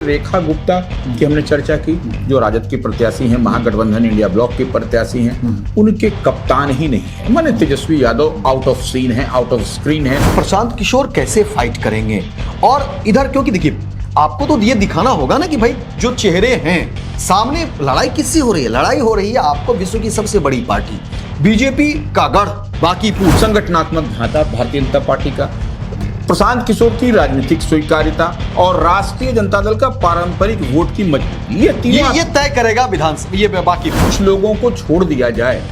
रेखा गुप्ता की हमने चर्चा की, जो राजद की प्रत्याशी हैं, महागठबंधन इंडिया ब्लॉक के प्रत्याशी हैं, उनके कप्तान ही नहीं है। माने Tejashwi Yadav out of scene है, आउट ऑफ स्क्रीन है। प्रशांत किशोर कैसे फाइट करेंगे? और इधर क्योंकि देखिए आपको तो ये दिखाना होगा ना कि भाई जो चेहरे हैं सामने, लड़ाई किससे हो रही है? लड़ाई हो रही है आपको विश्व की सबसे बड़ी पार्टी बीजेपी का गढ़ बांकीपुर, संगठनात्मक ढांचा भारतीय जनता पार्टी का, प्रशांत किशोर की राजनीतिक स्वीकार्यता और राष्ट्रीय जनता दल का पारंपरिक वोट की मजबूती, ये तय करेगा विधानसभा। ये बाकी कुछ लोगों को छोड़ दिया जाए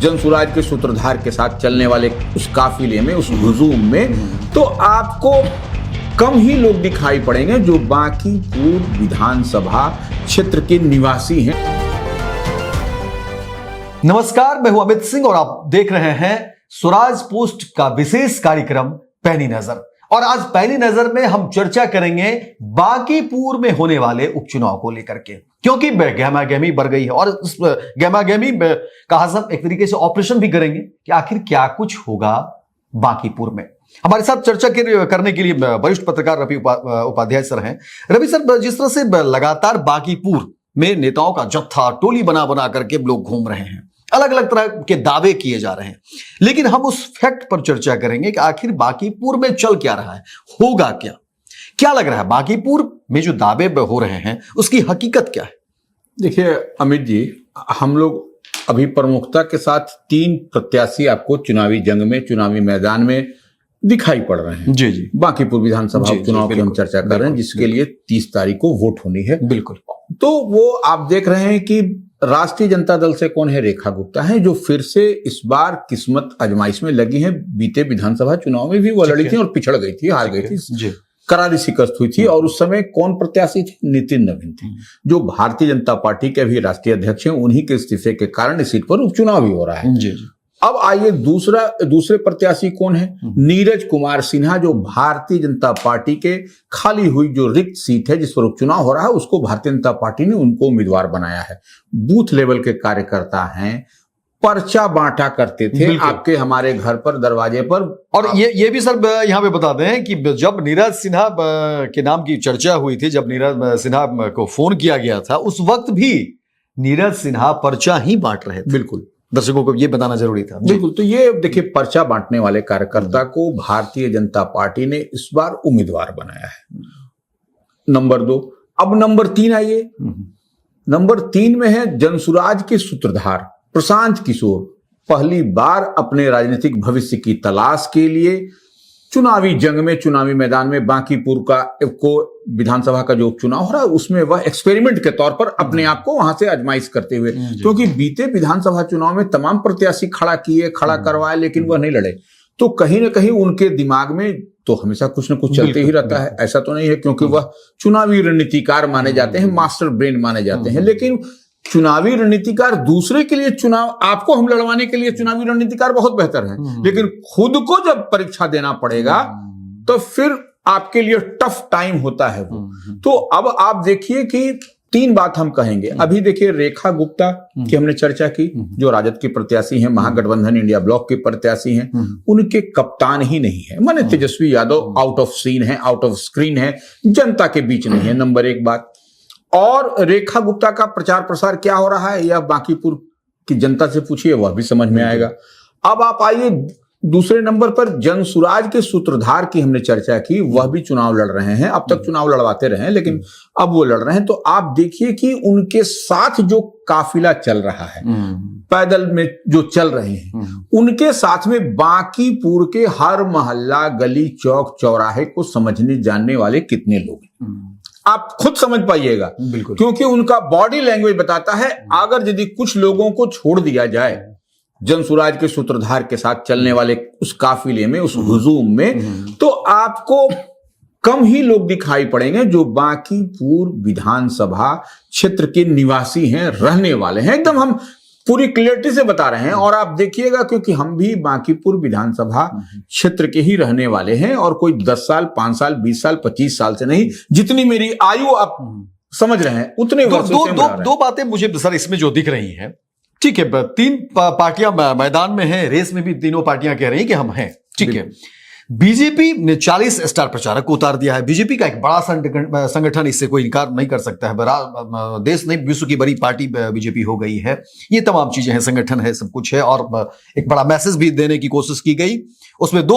जनसुराज के सूत्रधार के साथ चलने वाले उस काफिले में, उस हुजूम में, तो आपको कम ही लोग दिखाई पड़ेंगे जो बांकीपुर विधानसभा क्षेत्र के निवासी हैं। नमस्कार, मैं हूं अमित सिंह और आप देख रहे हैं स्वराज पोस्ट का विशेष कार्यक्रम पैनी नजर। और आज पैनी नजर में हम चर्चा करेंगे बांकीपुर में होने वाले उपचुनाव को लेकर के, क्योंकि गहमागहमी बढ़ गई है और उस गहमागहमी का हम एक तरीके से ऑपरेशन भी करेंगे कि आखिर क्या कुछ होगा बांकीपुर में। हमारे साथ चर्चा करने के लिए वरिष्ठ पत्रकार रवि उपाध्याय सर हैं। रवि सर, जिस तरह से लगातार बांकीपुर में नेताओं का जत्था टोली बना बना करके लोग घूम रहे हैं, अलग अलग तरह के दावे किए जा रहे हैं, लेकिन हम उस फैक्ट पर चर्चा करेंगे कि आखिर बांकीपुर में चल क्या रहा है, होगा क्या, क्या लग रहा है बांकीपुर में जो दावे हो रहे हैं उसकी हकीकत क्या है? देखिए अमित जी, हम लोग अभी प्रमुखता के साथ 3 प्रत्याशी आपको चुनावी जंग में, चुनावी मैदान में दिखाई पड़ रहे हैं। जी जी, बांकीपुर विधानसभा उपचुनाव की हम चर्चा कर रहे हैं, जिसके लिए 30 तारीख को वोट होनी है। बिल्कुल। तो वो आप देख रहे हैं कि राष्ट्रीय जनता दल से कौन है? रेखा गुप्ता है, जो फिर से इस बार किस्मत आजमाइश में लगी है। बीते विधानसभा चुनाव में भी वो लड़ी थी और पिछड़ गई थी, हार गई थी, करारी शिकस्त हुई थी। और उस समय कौन प्रत्याशी थे? नितिन नवीन थे, जो भारतीय जनता पार्टी के भी राष्ट्रीय अध्यक्ष हैं। उन्हीं के इस्तीफे के कारण इस सीट पर उपचुनाव भी हो रहा है। जी। अब आइए दूसरे प्रत्याशी कौन है? नीरज कुमार सिन्हा, जो भारतीय जनता पार्टी के खाली हुई जो रिक्त सीट है जिस पर उपचुनाव हो रहा है, उसको भारतीय जनता पार्टी ने उनको उम्मीदवार बनाया है। बूथ लेवल के कार्यकर्ता हैं, पर्चा बांटा करते थे आपके हमारे घर पर, दरवाजे पर। और ये भी सर यहाँ पे बता दें कि जब नीरज सिन्हा के नाम की चर्चा हुई थी, जब नीरज सिन्हा को फोन किया गया था, उस वक्त भी नीरज सिन्हा पर्चा ही बांट रहे थे। बिल्कुल, दर्शकों को ये बताना जरूरी था। बिल्कुल। तो ये देखिए, पर्चा बांटने वाले कार्यकर्ता को भारतीय जनता पार्टी ने इस बार उम्मीदवार बनाया है। नंबर 2। अब नंबर 3 आइए। नंबर 3 में है जनसुराज के सूत्रधार प्रशांत किशोर। पहली बार अपने राजनीतिक भविष्य की तलाश के लिए चुनावी जंग में, चुनावी मैदान में, बांकीपुर को विधानसभा का जो उपचुनाव हो रहा है उसमें वह एक्सपेरिमेंट के तौर पर अपने आप को वहां से आजमाइश करते हुए, क्योंकि बीते विधानसभा चुनाव में तमाम प्रत्याशी खड़ा करवाए, लेकिन वह नहीं लड़े। तो कहीं ना कहीं उनके दिमाग में तो हमेशा कुछ न कुछ चलते ही रहता है। ऐसा तो नहीं है, क्योंकि वह चुनावी रणनीतिकार माने जाते हैं, मास्टर ब्रेन माने जाते हैं। लेकिन चुनावी रणनीतिकार दूसरे के लिए, चुनाव आपको हम लड़वाने के लिए चुनावी रणनीतिकार बहुत बेहतर है, लेकिन खुद को जब परीक्षा देना पड़ेगा तो फिर आपके लिए टफ टाइम होता है वो। तो अब आप देखिए कि 3 बात हम कहेंगे। अभी देखिए, रेखा गुप्ता की हमने चर्चा की, जो राजद की प्रत्याशी हैं, महागठबंधन इंडिया ब्लॉक के प्रत्याशी हैं, उनके कप्तान ही नहीं है। माने Tejashwi Yadav out of scene है, आउट ऑफ स्क्रीन है, जनता के बीच नहीं है। नंबर 1 बात। और रेखा गुप्ता का प्रचार प्रसार क्या हो रहा है, या बांकीपुर की जनता से पूछिए, वह भी समझ में आएगा। अब आप आइए दूसरे नंबर पर, जनसुराज के सूत्रधार की हमने चर्चा की, वह भी चुनाव लड़ रहे हैं। अब तक चुनाव लड़वाते रहे हैं, लेकिन अब वो लड़ रहे हैं। तो आप देखिए कि उनके साथ जो काफिला चल रहा है, पैदल में जो चल रहे हैं, उनके साथ में बांकीपुर के हर मोहल्ला, गली, चौक, चौराहे को समझने जानने वाले कितने लोग हैं, आप खुद समझ पाइएगा। बिल्कुल। क्योंकि उनका बॉडी लैंग्वेज बताता है, अगर यदि कुछ लोगों को छोड़ दिया जाए जनसुराज के सूत्रधार के साथ चलने वाले उस काफिले में, उस हुजूम में, तो आपको कम ही लोग दिखाई पड़ेंगे जो बांकीपुर विधानसभा क्षेत्र के निवासी हैं, रहने वाले हैं। एकदम हम पूरी क्लियरिटी से बता रहे हैं। और आप देखिएगा, क्योंकि हम भी बांकीपुर विधानसभा क्षेत्र के ही रहने वाले हैं, और कोई 10 साल, 5 साल, 20 साल, 25 साल से नहीं, जितनी मेरी आयु आप समझ रहे हैं उतने वर्षों से दो बातें मुझे सर इसमें जो दिख रही हैं। ठीक है, 3 पार्टियां मैदान में हैं, रेस में भी तीनों पार्टियां कह रही हैं कि हम हैं। ठीक है, बीजेपी ने 40 स्टार प्रचारक को उतार दिया है। बीजेपी का एक बड़ा संगठन, इससे कोई इनकार नहीं कर सकता है। देश नहीं, विश्व की बड़ी पार्टी बीजेपी हो गई है। ये तमाम चीजें हैं, संगठन है, सब कुछ है, और एक बड़ा मैसेज भी देने की कोशिश की गई। उसमें भी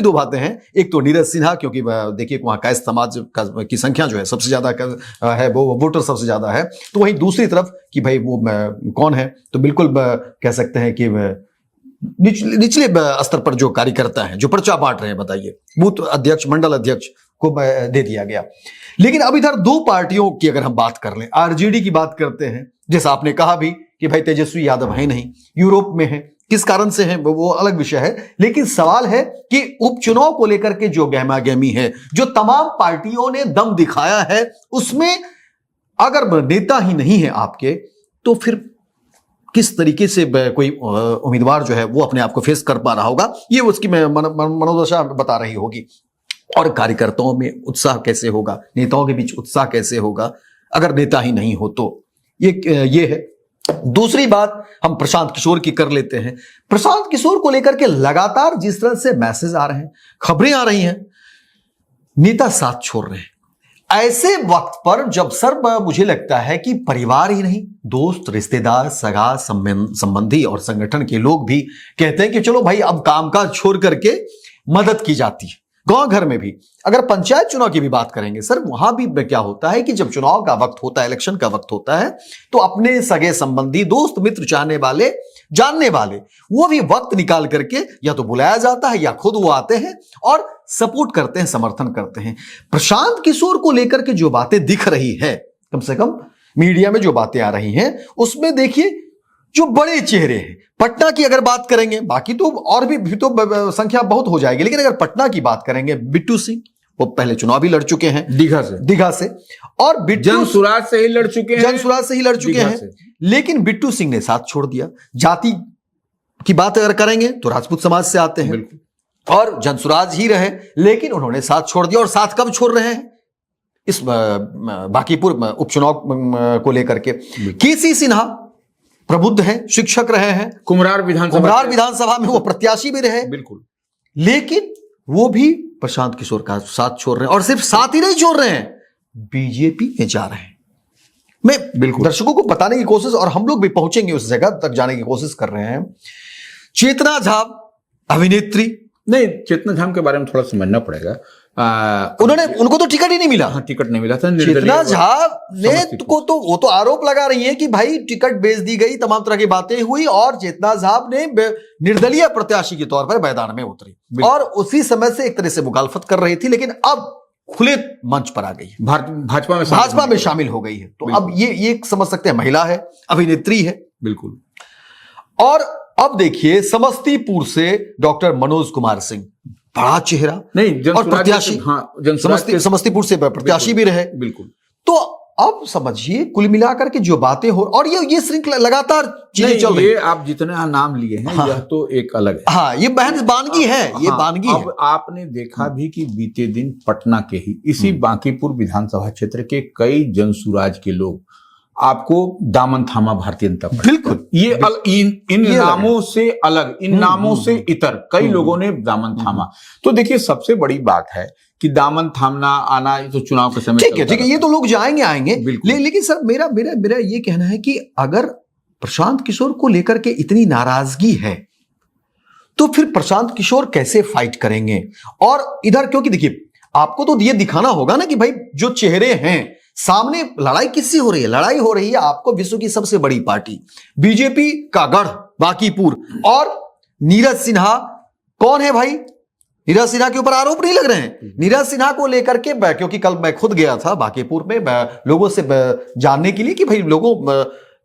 दो बातें हैं। एक तो नीरज सिन्हा, क्योंकि देखिए वहां कायस्थ समाज की संख्या जो है सबसे ज्यादा है, वो वोटर सबसे ज्यादा है। तो वहीं दूसरी तरफ कि भाई वो कौन है, तो बिल्कुल कह सकते हैं कि निचले स्तर पर जो कार्यकर्ता हैं, जो पर्चा बांट रहे हैं, बताइए, बूथ अध्यक्ष, मंडल अध्यक्ष को दे दिया गया। लेकिन अब इधर दो पार्टियों की अगर हम बात कर लें, आरजेडी की बात करते हैं, जैसा आपने कहा भी कि भाई तेजस्वी यादव है नहीं, यूरोप में है, किस कारण से है वो अलग विषय है। लेकिन सवाल है कि उपचुनाव को लेकर के जो गहमा गहमी है, जो तमाम पार्टियों ने दम दिखाया है, उसमें अगर नेता ही नहीं है आपके, तो फिर किस तरीके से कोई उम्मीदवार जो है वो अपने आप को फेस कर पा रहा होगा, ये उसकी मनोदशा बता रही होगी। और कार्यकर्ताओं में उत्साह कैसे होगा, नेताओं के बीच उत्साह कैसे होगा अगर नेता ही नहीं हो, तो ये है। दूसरी बात हम प्रशांत किशोर की कर लेते हैं। प्रशांत किशोर को लेकर के लगातार जिस तरह से मैसेज आ रहे हैं, खबरें आ रही हैं, नेता साथ छोड़ रहे हैं। ऐसे वक्त पर जब सर मुझे लगता है कि परिवार ही नहीं, दोस्त, रिश्तेदार, सगा संबंधी और संगठन के लोग भी कहते हैं कि चलो भाई अब कामकाज छोड़ करके मदद की जाती है। गांव घर में भी अगर पंचायत चुनाव की भी बात करेंगे सर, वहां भी क्या होता है कि जब चुनाव का वक्त होता है, इलेक्शन का वक्त होता है, तो अपने सगे संबंधी, दोस्त मित्र, चाहने वाले, जानने वाले, वो भी वक्त निकाल करके या तो बुलाया जाता है या खुद वो आते हैं और सपोर्ट करते हैं, समर्थन करते हैं। प्रशांत किशोर को लेकर के जो बातें दिख रही है, कम से कम मीडिया में जो बातें आ रही हैं, उसमें देखिए जो बड़े चेहरे हैं, पटना की अगर बात करेंगे, बाकी तो और भी तो संख्या बहुत हो जाएगी, लेकिन अगर पटना की बात करेंगे, बिट्टू सिंह, वो पहले चुनाव भी लड़ चुके हैं दीघा से, और जनसुराज से ही लड़ चुके हैं, लेकिन बिट्टू सिंह ने साथ छोड़ दिया। जाति की बात अगर करेंगे तो राजपूत समाज से आते हैं और जनसुराज ही रहे, लेकिन उन्होंने साथ छोड़ दिया। और साथ कब छोड़ रहे हैं? इस बांकीपुर उपचुनाव को लेकर के। केसी सिन्हा प्रबुद्ध हैं, शिक्षक रहे हैं, कुम्हरार विधानसभा में वो प्रत्याशी भी रहे, बिल्कुल, लेकिन वो भी प्रशांत किशोर का साथ छोड़ रहे हैं। और सिर्फ साथ ही नहीं छोड़ रहे हैं, बीजेपी में जा रहे हैं। मैं बिल्कुल दर्शकों को बताने की कोशिश, और हम लोग भी पहुंचेंगे उस जगह तक जाने की कोशिश कर रहे हैं। चेतना झा अभिनेत्री, नहीं, चेतना झा के बारे में थोड़ा समझना पड़ेगा। उनको तो टिकट ही नहीं मिला। हाँ, टिकट नहीं मिला था। चेतना झा ने को तो वो तो आरोप लगा रही है कि भाई टिकट बेच दी गई, तमाम तरह की बातें हुई, और चेतना झा ने निर्दलीय प्रत्याशी के तौर पर मैदान में उतरी और उसी समय से एक तरह से मुखालफत कर रही थी, लेकिन अब खुले मंच पर आ गई, भाजपा में शामिल हो गई है। तो अब ये समझ सकते हैं, महिला है, अभिनेत्री है, बिल्कुल। और अब देखिए समस्तीपुर से डॉक्टर मनोज कुमार सिंह, बड़ा चेहरा, नहीं, और प्रत्याशी, समस्तीपुर से प्रत्याशी भी रहे, बिल्कुल। तो अब समझिए कुल मिलाकर के जो बातें हो, और ये श्रृंखला लगातार चीजें चल रही है। आप जितने नाम लिए हैं, हाँ, यह तो एक अलग है। हाँ, ये बानगी है, ये बानगी है। अब आपने देखा भी कि बीते दिन पटना के ही इसी बांकीपुर विधानसभा क्षेत्र के कई जनसुराज के लोग आपको दामन थामा भारतीय जनता पार्टी, बिल्कुल, ये इन नामों से अलग, इन नामों से इतर कई लोगों ने दामन थामा। तो देखिए, सबसे बड़ी बात है कि दामन थामना आना, तो चुनाव के समय ठीक है, ये तो लोग आएंगे, लेकिन सर मेरा ये कहना है कि अगर प्रशांत किशोर को लेकर के इतनी नाराजगी है, तो फिर प्रशांत किशोर कैसे फाइट करेंगे? और इधर क्योंकि देखिए, आपको तो ये दिखाना होगा ना कि भाई जो चेहरे हैं सामने, लड़ाई किससे हो रही है? लड़ाई हो रही है आपको विश्व की सबसे बड़ी पार्टी बीजेपी का गढ़ बांकीपुर, और नीरज सिन्हा कौन है भाई? नीरज सिन्हा के ऊपर आरोप नहीं लग रहे हैं। नीरज सिन्हा को लेकर के, क्योंकि कल मैं खुद गया था बांकीपुर में लोगों से जानने के लिए कि भाई लोगों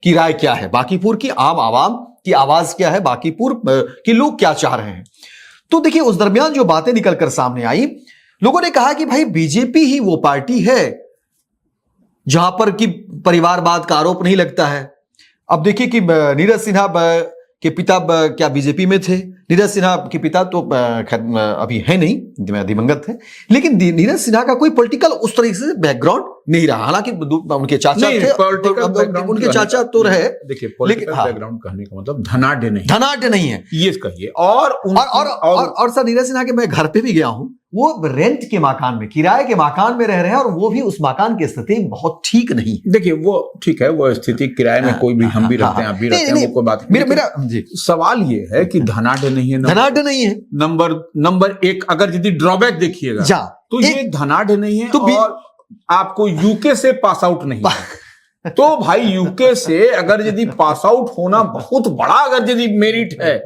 की राय क्या है, बांकीपुर की आम आवाम की आवाज क्या है, बांकीपुर के लोग क्या चाह रहे हैं। तो देखिए, उस दरमियान जो बातें निकलकर सामने आई, लोगों ने कहा कि भाई बीजेपी ही वो पार्टी है जहां पर कि परिवारवाद का आरोप नहीं लगता है। अब देखिए कि नीरज सिन्हा के पिता क्या बीजेपी में थे? नीरज सिन्हा के पिता तो खैर अभी है नहीं, दिवंगत थे, लेकिन नीरज सिन्हा का कोई पॉलिटिकल उस तरीके से बैकग्राउंड नहीं रहा। हालांकि उनके चाचा थे, उनके चाचा तो रहे। देखिए, पॉलिटिकल बैकग्राउंड कहने का मतलब धनाढ्य नहीं है, ये कहिए। और सर, नीरज सिन्हा के मैं घर पे भी गया हूं, वो रेंट के मकान में, किराए के मकान में रह रहे हैं, और वो भी उस मकान की स्थिति बहुत ठीक नहीं। देखिए, वो ठीक है, वो स्थिति किराए में कोई भी, हम भी रहते हैं, आप भी रहते हैं, वो कोई बात नहीं। मेरा सवाल ये है कि धनाढ्य नहीं है, धनाढ्य नहीं है। नंबर एक, अगर यदि ड्रॉबैक देखिएगा तो ये धनाढ्य नहीं है, और आपको यूके से पास आउट नहीं है। तो भाई, यूके से अगर यदि पास आउट होना बहुत बड़ा अगर यदि मेरिट है,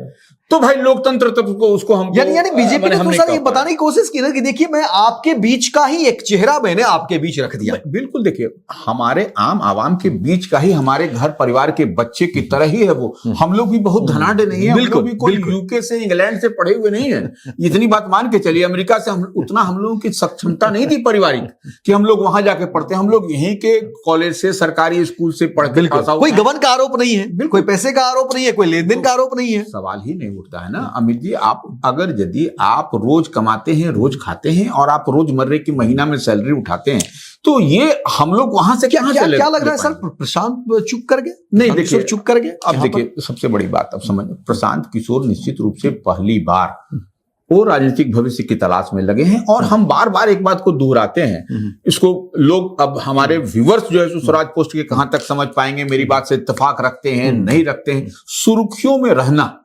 तो भाई लोकतंत्र तक उसको हम यानी बीजेपी ने तो सर ये बताने की कोशिश की ना कि देखिए, मैं आपके बीच का ही एक चेहरा मैंने आपके बीच रख दिया। बिल्कुल, देखिए, हमारे आम आवाम के बीच का ही, हमारे घर परिवार के बच्चे की तरह ही है वो। हम लोग भी बहुत धनाढ्य नहीं है, हम लोग भी कोई यूके से, इंग्लैंड से पढ़े हुए नहीं है। इतनी बात मान के चलिए, अमेरिका से उतना हम लोगों की सक्षमता नहीं थी पारिवारिक कि हम लोग वहां जाके पढ़ते। हम लोग यहीं के कॉलेज से, सरकारी स्कूल से पढ़ के पास आउट। कोई गबन का आरोप नहीं है, कोई पैसे का आरोप नहीं है, कोई लेन देन का आरोप नहीं है। सवाल ही नहीं उठता है ना अमित जी। आप अगर यदि आप रोज कमाते हैं, रोज खाते हैं, और आप रोजमर्रे की महीना में सैलरी उठाते हैं, तो ये हम लोग वहां से क्या लग रहा है सर? प्रशांत चुप कर गए? नहीं, देखिए, चुप कर गए। अब देखिए, सबसे बड़ी बात अब समझ, प्रशांत किशोर निश्चित रूप से पहली बार वो राजनीतिक भविष्य की तलाश में लगे हैं, और हम बार बार एक बात को दोहराते हैं। इसको लोग, अब हमारे व्यूअर्स जो है स्वराज पोस्ट के कहां तक समझ पाएंगे, मेरी बात से इत्तेफाक रखते हैं नहीं रखते हैं। सुर्खियों में रहना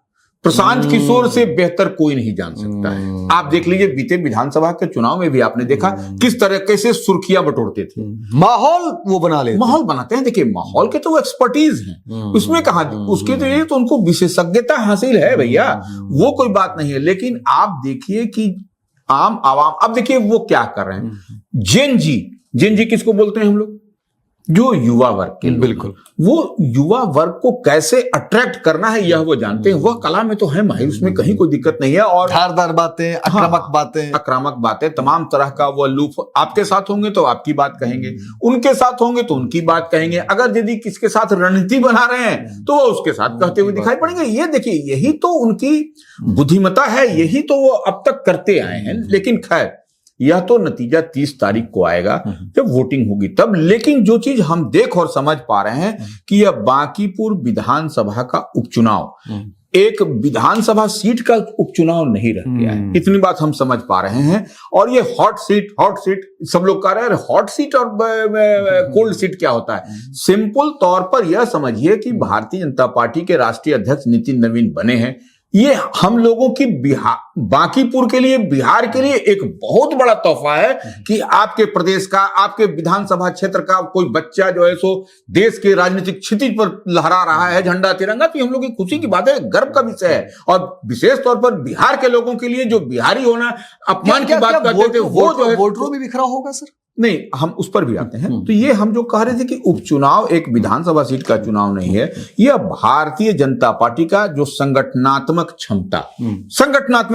प्रशांत किशोर से बेहतर कोई नहीं जान सकता है। आप देख लीजिए, बीते विधानसभा के चुनाव में भी आपने देखा किस तरीके से सुर्खियां बटोरते थे, माहौल वो बना ले, माहौल बनाते हैं। देखिए, माहौल के तो वो एक्सपर्टीज हैं, उसमें कहा, उसके तो ये तो उनको विशेषज्ञता हासिल है भैया, वो कोई बात नहीं है। लेकिन आप देखिए कि आम आवाम, अब देखिए वो क्या कर रहे हैं। जेन जी किसको बोलते हैं हम लोग? जो युवा वर्ग के, बिल्कुल, वो युवा वर्ग को कैसे अट्रैक्ट करना है यह वो जानते हैं। वह कला में तो है माहिर, उसमें कहीं कोई दिक्कत नहीं है। और धारदार बातें, आक्रामक बातें, तमाम तरह का वो लूफ, आपके साथ होंगे तो आपकी बात कहेंगे, उनके साथ होंगे तो उनकी बात कहेंगे। अगर यदि किसके साथ रणनीति बना रहे हैं तो वो उसके साथ कहते हुए दिखाई पड़ेंगे। ये देखिए, यही तो उनकी बुद्धिमत्ता है, यही तो वो अब तक करते आए हैं। लेकिन खैर, यह तो नतीजा 30 तारीख को आएगा जब वोटिंग होगी तब। लेकिन जो चीज हम देख और समझ पा रहे हैं कि यह बांकीपुर विधानसभा का उपचुनाव एक विधानसभा सीट का उपचुनाव नहीं रह गया है, इतनी बात हम समझ पा रहे हैं। और ये हॉट सीट सब लोग कह रहे हैं, हॉट सीट और कोल्ड सीट क्या होता है? सिंपल तौर पर यह समझिए कि भारतीय जनता पार्टी के राष्ट्रीय अध्यक्ष नितिन नवीन बने हैं। ये हम लोगों की बांकीपुर के लिए, बिहार के लिए एक बहुत बड़ा तोहफा है कि आपके प्रदेश का, आपके विधानसभा क्षेत्र का कोई बच्चा जो है सो देश के राजनीतिक क्षितिज पर लहरा रहा है झंडा तिरंगा। तो हम लोग की खुशी की बात है, गर्व का विषय है। और विशेष तौर पर बिहार के लोगों के लिए, जो बिहारी होना अपमान की बात करते थे, वो जो है वोटरों में बिखरा होगा सर। नहीं, हम उस पर भी आते हैं। तो ये हम जो कह रहे थे कि उपचुनाव एक विधानसभा सीट का चुनाव नहीं है, यह भारतीय जनता पार्टी का जो संगठनात्मक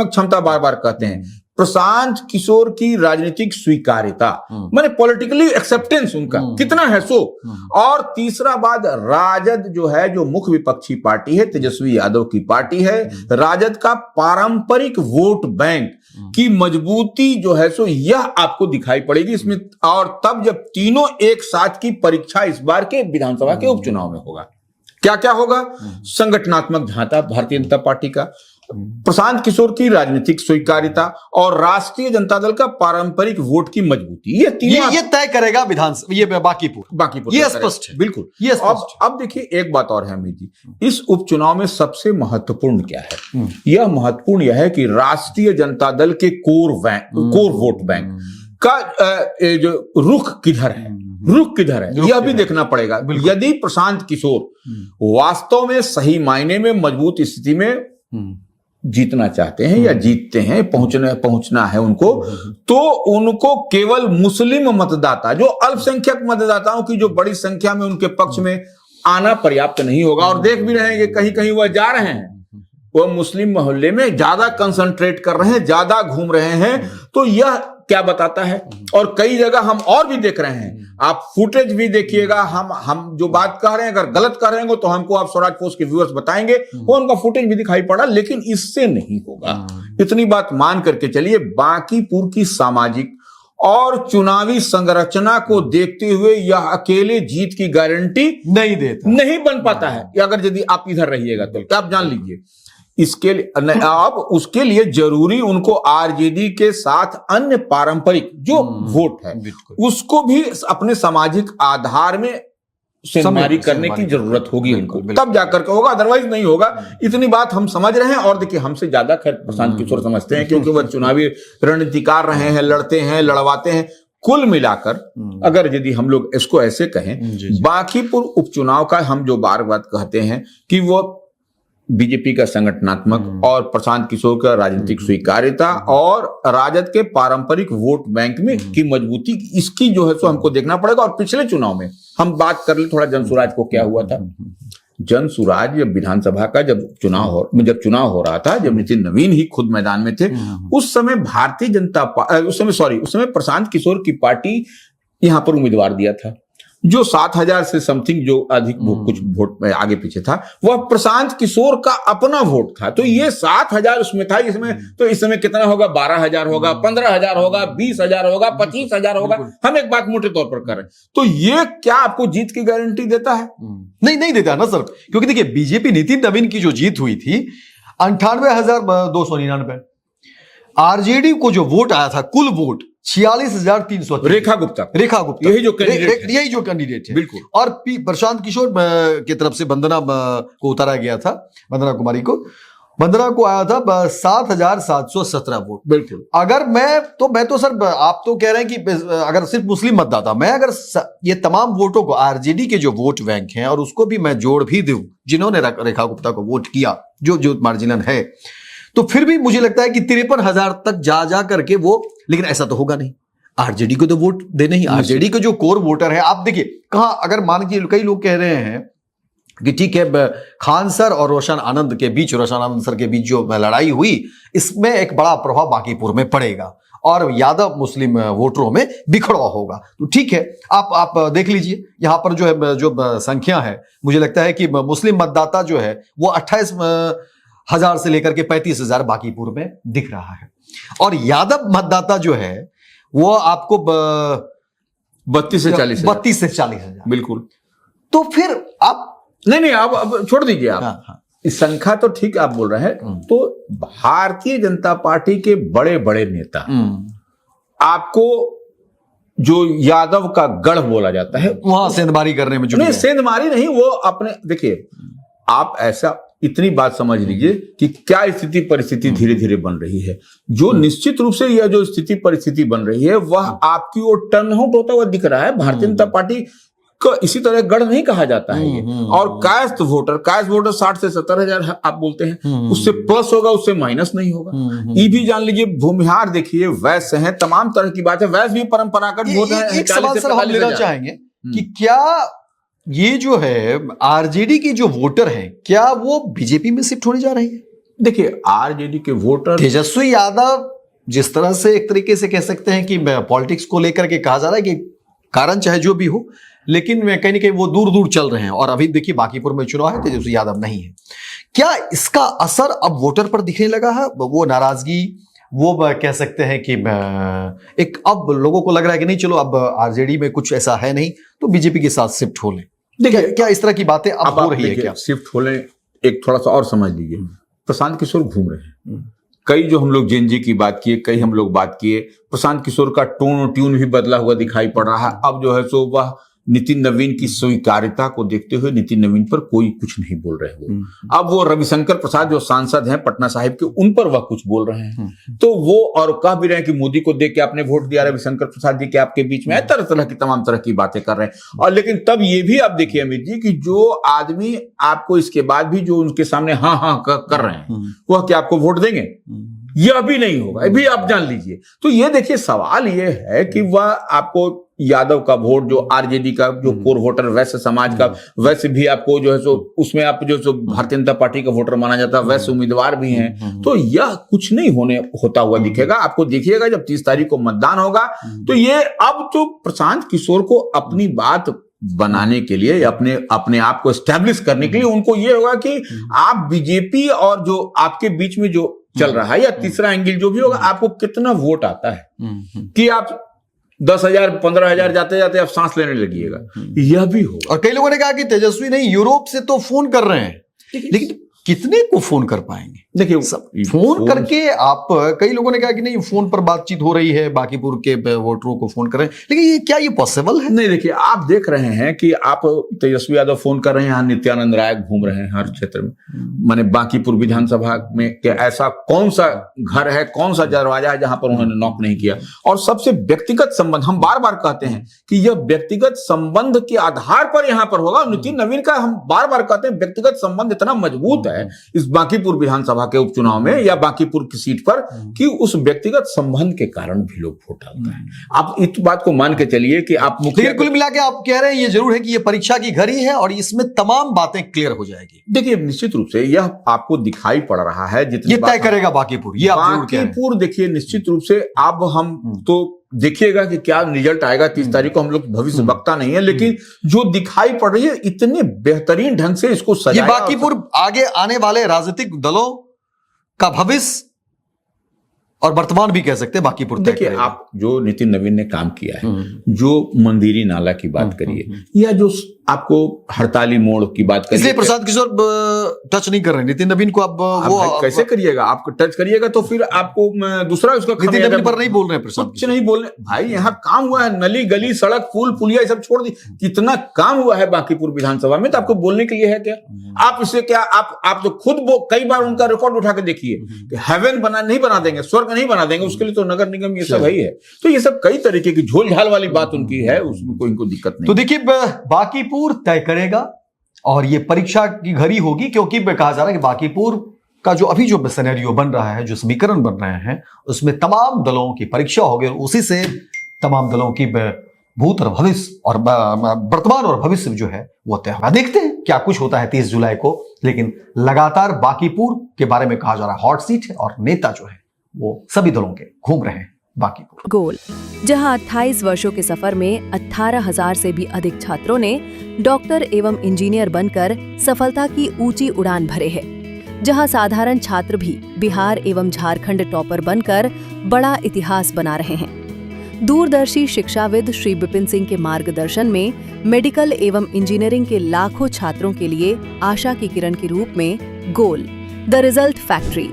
क्षमता बार बार कहते हैं, प्रशांत किशोर की राजनीतिक स्वीकार्यता, माने पॉलिटिकली एक्सेप्टेंस उनका कितना है सो। और तीसरा बात, राजद जो है, जो मुख्य विपक्षी पार्टी है, तेजस्वी यादव की पार्टी है, राजद का पारंपरिक वोट बैंक की मजबूती जो है सो यह आपको दिखाई पड़ेगी इसमें। और तब जब तीनों एक साथ की परीक्षा इस बार के विधानसभा के उपचुनाव में होगा, क्या क्या होगा? संगठनात्मक ढांचा भारतीय जनता पार्टी का, प्रशांत किशोर की राजनीतिक स्वीकार्यता, और राष्ट्रीय जनता दल का पारंपरिक वोट की मजबूती। ये तीनों ये तय करेगा विधानसभा, ये बांकीपुर, ये स्पष्ट है, बिल्कुल ये स्पष्ट। अब देखिए, एक बात और है अमित जी, इस उपचुनाव में सबसे महत्वपूर्ण क्या है? यह महत्वपूर्ण यह है कि राष्ट्रीय जनता दल के कोर वोट बैंक का जो रुख किधर है, यह भी देखना पड़ेगा। यदि प्रशांत किशोर वास्तव में सही मायने में मजबूत स्थिति में जीतना चाहते हैं या जीतते हैं, पहुंचना है उनको, तो उनको केवल मुस्लिम मतदाता, जो अल्पसंख्यक मतदाताओं की जो बड़ी संख्या में उनके पक्ष में आना पर्याप्त नहीं होगा। और देख भी रहे हैं कि कहीं कहीं वह जा रहे हैं, वह मुस्लिम मोहल्ले में ज्यादा कंसंट्रेट कर रहे हैं, ज्यादा घूम रहे हैं। तो यह क्या बताता है? और कई जगह हम और भी देख रहे हैं, आप फुटेज भी देखिएगा, हम जो बात कह रहे हैं अगर गलत कह रहे हैं तो हमको आप स्वराज पोस्ट के व्यूअर्स बताएंगे, वो उनका फुटेज भी दिखाई पड़ा, लेकिन इससे नहीं होगा। इतनी बात मान करके चलिए, बांकीपुर की सामाजिक और चुनावी संरचना को देखते हुए यह अकेले जीत की गारंटी नहीं देता, नहीं बन पाता है। अगर यदि आप इधर रहिएगा तो आप जान लीजिए, इसके लिए अब उसके लिए जरूरी उनको आरजेडी के साथ अन्य पारंपरिक जो वोट है उसको भी अपने सामाजिक आधार में सेंधमारी करने की जरूरत होगी उनको, तब जाकर के होगा, अदरवाइज नहीं होगा। इतनी बात हम समझ रहे हैं, और देखिए हमसे ज्यादा खैर प्रशांत किशोर समझते हैं, क्योंकि वह चुनावी रणनीतिकार रहे हैं, लड़ते हैं, लड़वाते हैं। कुल मिलाकर अगर यदि हम लोग इसको ऐसे कहें, बांकीपुर उपचुनाव का हम जो बार बात कहते हैं कि वो बीजेपी का संगठनात्मक और प्रशांत किशोर का राजनीतिक स्वीकार्यता और राजद के पारंपरिक वोट बैंक में की मजबूती, इसकी जो है सो हमको देखना पड़ेगा। और पिछले चुनाव में हम बात कर ले थोड़ा जनसुराज को, क्या हुआ था। जनसुराज विधानसभा का जब चुनाव हो रहा था, जब नितिन नवीन ही खुद मैदान में थे, उस समय भारतीय जनता उस समय प्रशांत किशोर की पार्टी यहां पर उम्मीदवार दिया था, जो 7,000 से समथिंग जो अधिक कुछ वोट में आगे पीछे था, वह प्रशांत किशोर का अपना वोट था। तो ये 7,000 उसमें था, इसमें तो इस समय कितना होगा, 12,000 होगा, 15,000 होगा, 20,000 होगा, 25,000 होगा। हम एक बात मोटे तौर पर कर रहे हैं, तो ये क्या आपको जीत की गारंटी देता है? नहीं देता ना सर, क्योंकि देखिए बीजेपी नितिन नवीन की जो जीत हुई थी 98,299, आरजेडी को जो वोट आया था कुल वोट 46,300, रेखा गुप्ता यही जो कैंडिडेट है, बिल्कुल। और प्रशांत किशोर की तरफ से वंदना को उतारा गया था, वंदना कुमारी को, वंदना को आया था 7,717 वोट। बिल्कुल। अगर मैं तो सर, आप तो कह रहे हैं कि अगर सिर्फ मुस्लिम मतदाता, मैं अगर ये तमाम वोटों को, आरजेडी के जो वोट बैंक हैं और उसको भी मैं जोड़ भी दूं जिन्होंने रेखा गुप्ता को वोट किया, जो मार्जिनल है, तो फिर भी मुझे लगता है कि 53,000 तक जा करके वो, लेकिन ऐसा तो होगा नहीं। आरजेडी को तो वोट देने ही, आरजेडी के जो कोर वोटर है, आप देखिए कहां, अगर मान के कई लोग कह रहे हैं कि ठीक है खान सर और रोशन आनंद सर के बीच जो लड़ाई हुई, इसमें एक बड़ा प्रभाव बांकीपुर में पड़ेगा और यादव मुस्लिम वोटरों में बिखड़ा होगा। तो ठीक है, आप देख लीजिए यहां पर जो है, जो संख्या है, मुझे लगता है कि मुस्लिम मतदाता जो है वो 28,000 से लेकर के 35,000 बांकीपुर में दिख रहा है, और यादव मतदाता जो है वो आपको 32 से 40,000। बिल्कुल। तो फिर आप नहीं अब छोड़ दीजिए आप। हाँ। इस संख्या तो ठीक आप बोल रहे हैं। तो भारतीय जनता पार्टी के बड़े बड़े नेता, आपको जो यादव का गढ़ बोला जाता है, वहां सेंधमारी करने में जुटे। सेंधमारी नहीं, वो अपने, देखिए आप ऐसा इतनी बात समझ लीजिए कि क्या स्थिति परिस्थिति धीरे धीरे बन रही है, जो निश्चित रूप से यह जो स्थिति परिस्थिति बन रही है वह आपकी ओर टर्न आउट होता हुआ दिख रहा है। भारतीय जनता पार्टी को इसी तरह गढ़ नहीं कहा जाता है ये। और कास्ट वोटर 60 से 70,000 आप बोलते हैं, उससे प्लस होगा, उससे माइनस नहीं होगा। ये भी जान लीजिए, भूमिहार देखिए, वैश्य हैं, तमाम तरह की बात है, वैश्य भी परंपरागत वोट है। एक सवाल सर हम लेना चाहेंगे कि क्या ये जो है आरजेडी के जो वोटर हैं, क्या वो बीजेपी में शिफ्ट होने जा रहे हैं? देखिए आरजेडी के वोटर, तेजस्वी यादव जिस तरह से एक तरीके से कह सकते हैं कि पॉलिटिक्स को लेकर के कहा जा रहा है कि कारण चाहे जो भी हो, लेकिन कहीं ना कहीं वो दूर दूर चल रहे हैं, और अभी देखिए बांकीपुर में चुनाव है, तेजस्वी यादव नहीं है। क्या इसका असर अब वोटर पर दिखने लगा है? वो नाराजगी, वो कह सकते हैं कि एक अब लोगों को लग रहा है कि नहीं चलो अब आरजेडी में कुछ ऐसा है नहीं, तो बीजेपी के साथ शिफ्ट हो लें। देखिए क्या इस तरह की बातें अब हो रही है? क्या शिफ्ट हो लें? एक थोड़ा सा और समझ लीजिए, प्रशांत किशोर घूम रहे हैं। कई जो हम लोग जेएनजी की बात किए, कई हम लोग बात किए, प्रशांत किशोर का टोन ट्यून भी बदला हुआ दिखाई पड़ रहा है। अब जो है सो वह नितिन नवीन की स्वीकार्यता को देखते हुए नितिन नवीन पर कोई कुछ नहीं बोल रहे हो। अब वो रविशंकर प्रसाद जो सांसद हैं पटना साहिब के, उन पर वह कुछ बोल रहे हैं। तो वो और कह भी रहे हैं कि मोदी को देख के आपने वोट दिया, रविशंकर प्रसाद जी के आपके बीच में, तरह तरह की तमाम तरह की बातें कर रहे हैं। और लेकिन तब ये भी आप देखिए अमित जी कि जो आदमी आपको इसके बाद भी जो उनके सामने हाँ हाँ कर रहे हैं, वह क्या आपको वोट देंगे? यह भी नहीं होगा, भी आप जान लीजिए। तो ये देखिए सवाल ये है कि वह आपको यादव का वोट, जो आरजेडी का जो कोर वोटर, वैसे समाज का, वैसे भी आपको जो है सो उसमें आप जो सो भारतीय जनता पार्टी का वोटर माना जाता है, वैसे उम्मीदवार भी हैं। तो यह कुछ नहीं होता हुआ दिखेगा आपको। देखिएगा जब 30 तारीख को मतदान होगा तो ये अब तो प्रशांत किशोर को अपनी बात बनाने के लिए, अपने आप को एस्टेब्लिश करने के लिए उनको ये होगा कि आप बीजेपी और जो आपके बीच में जो चल रहा है, या तीसरा एंगल जो भी होगा, आपको कितना वोट आता है कि आप 10,000 15,000 जाते जाते आप सांस लेने लगिएगा, यह भी होगा। और कई लोगों ने कहा कि तेजस्वी नहीं, यूरोप से तो फोन कर रहे हैं, लेकिन कितने को फोन कर पाएंगे? देखिए फोन करके आप, कई लोगों ने कहा कि नहीं फोन पर बातचीत हो रही है, बांकीपुर के वोटरों को फोन कर रहे हैं, लेकिन ये क्या ये पॉसिबल है? नहीं, देखिए आप देख रहे हैं कि आप तेजस्वी यादव फोन कर रहे हैं, यहाँ नित्यानंद राय घूम रहे हैं हर क्षेत्र में, माने बांकीपुर विधानसभा में क्या ऐसा कौन सा घर है, कौन सा दरवाजा है जहां पर उन्होंने नॉक नहीं किया? और सबसे व्यक्तिगत संबंध, हम बार बार कहते हैं कि यह व्यक्तिगत संबंध के आधार पर यहां पर होगा। नितिन नवीन का हम बार बार कहते हैं व्यक्तिगत संबंध इतना मजबूत है इस बांकीपुर विधानसभा के उपचुनाव में या बांकीपुर की सीट पर कि उस व्यक्तिगत संबंध के कारण भी लोग वोट डालते हैं। आप इस बात को मान के चलिए कि आप मुख्य कुल मिला के आप कह रहे हैं ये जरूर है कि ये परीक्षा की घड़ी है और इसमें तमाम बातें क्लियर हो जाएगी। देखिए निश्चित रूप से यह आपको दिखाई पड़ रहा है, जितनी ये तय करेगा बांकीपुर, ये आप जरूर कह रहे हैं। बांकीपुर देखिए निश्चित रूप से अब हम तो देखिएगा कि क्या रिजल्ट आएगा 30 तारीख को, हम लोग भविष्य वक्ता नहीं है, लेकिन जो दिखाई पड़ रही है इतने बेहतरीन ढंग से इसको सजाया। ये बांकीपुर आगे आने वाले राजनीतिक दलों का भविष्य और वर्तमान भी कह सकते हैं बांकीपुर। देखिए आप जो नितिन नवीन ने काम किया है, जो मंदिरी नाला की बात करिए या जो आपको हड़ताली मोड़ की बात करिए, इसलिए प्रशांत किशोर टच नहीं कर रहे नितिन नवीन को। अब वो कैसे करिएगा? आप टच करिएगा तो फिर आपको दूसरा उसका नितिन नवीन पर नहीं बोल रहे प्रशांत, कुछ नहीं बोल रहे भाई। यहाँ काम हुआ है, नली गली सड़क पुल पुलिया सब छोड़ दी, कितना काम हुआ है बांकीपुर विधानसभा में, तो आपको बोलने के लिए है क्या? आप इससे क्या आप तो खुद कई बार उनका रिकॉर्ड उठा के देखिए कि हेवन नहीं बना देंगे, स्वर्ग नहीं बना देंगे, उसके लिए तो नगर निगम ये सब है। तो ये सब कई तरीके की झोल झाल वाली बात उनकी है, उसमें कोई इनको दिक्कत नहीं। तो देखिए बांकीपुर तय करेगा और ये परीक्षा की घड़ी होगी, क्योंकि कहा जा रहा है कि बांकीपुर का जो अभी जो सिनेरियो बन रहा है, जो समीकरण बन रहे हैं, उसमें तमाम दलों की परीक्षा होगी और उसी से तमाम दलों की भूत और भविष्य और वर्तमान और भविष्य जो है वो तय होगा। देखते हैं क्या कुछ होता है 30 जुलाई को, लेकिन लगातार बांकीपुर के बारे में कहा जा रहा है हॉट सीट है और नेता जो है वो सभी दलों के घूम रहे हैं बांकीपुर। गोल, जहां 28 वर्षों के सफर में 18,000 से भी अधिक छात्रों ने डॉक्टर एवं इंजीनियर बनकर सफलता की ऊंची उड़ान भरे है, जहां साधारण छात्र भी बिहार एवं झारखंड टॉपर बनकर बड़ा इतिहास बना रहे हैं। दूरदर्शी शिक्षाविद श्री विपिन सिंह के मार्गदर्शन में मेडिकल एवं इंजीनियरिंग के लाखों छात्रों के लिए आशा की किरण के रूप में गोल, द रिजल्ट फैक्ट्री